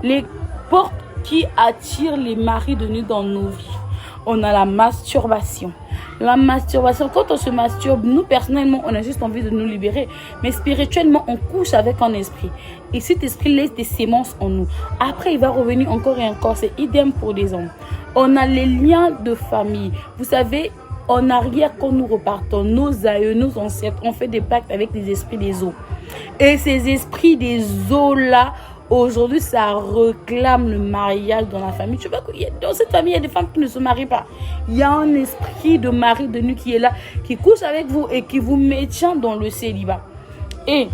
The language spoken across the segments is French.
Les portes qui attirent les maris de nuit dans nos vies. On a la masturbation. La masturbation, quand on se masturbe, nous personnellement, on a juste envie de nous libérer. Mais spirituellement, on couche avec un esprit. Et cet esprit laisse des sémences en nous. Après, il va revenir encore et encore. C'est idem pour les hommes. On a les liens de famille. Vous savez, en arrière, quand nous repartons, nos aïeux, nos ancêtres, on fait des pactes avec les esprits des eaux. Et ces esprits des eaux-là, aujourd'hui, ça réclame le mariage dans la famille. Tu vois que dans cette famille, il y a des femmes qui ne se marient pas. Il y a un esprit de mari de nuit qui est là, qui couche avec vous et qui vous maintient dans le célibat. Et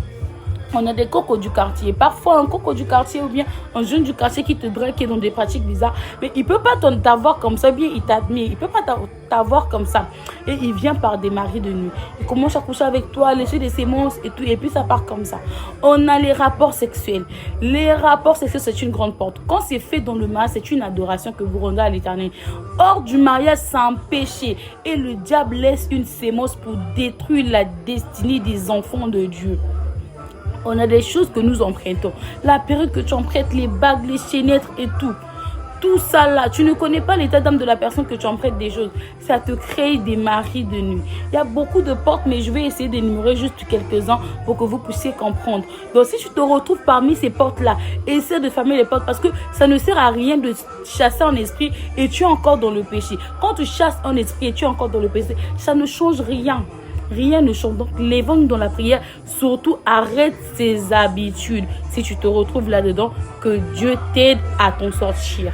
on a des cocos du quartier. Parfois, un coco du quartier ou bien un jeune du quartier qui te drague, qui est dans des pratiques bizarres. Mais il ne peut pas t'avoir comme ça, bien il t'admire. Il ne peut pas t'avoir comme ça. Et il vient par des maris de nuit. Il commence à coucher avec toi, lécher des sémences et tout. Et puis ça part comme ça. On a les rapports sexuels. Les rapports sexuels, c'est une grande porte. Quand c'est fait dans le mariage, c'est une adoration que vous rendez à l'Éternel. Hors du mariage, c'est un péché. Et le diable laisse une sémence pour détruire la destinée des enfants de Dieu. On a des choses que nous empruntons. La perruque que tu empruntes, les bagues, les chaînettes et tout. Tout ça là, tu ne connais pas l'état d'âme de la personne que tu empruntes des choses. Ça te crée des maris de nuit. Il y a beaucoup de portes, mais je vais essayer d'énumérer juste quelques-uns pour que vous puissiez comprendre. Donc si tu te retrouves parmi ces portes-là, essaie de fermer les portes parce que ça ne sert à rien de chasser un esprit et tu es encore dans le péché. Quand tu chasses un esprit et tu es encore dans le péché, ça ne change rien. Rien ne change. Donc, lève-nous dans la prière. Surtout, arrête ces habitudes. Si tu te retrouves là-dedans, que Dieu t'aide à t'en sortir.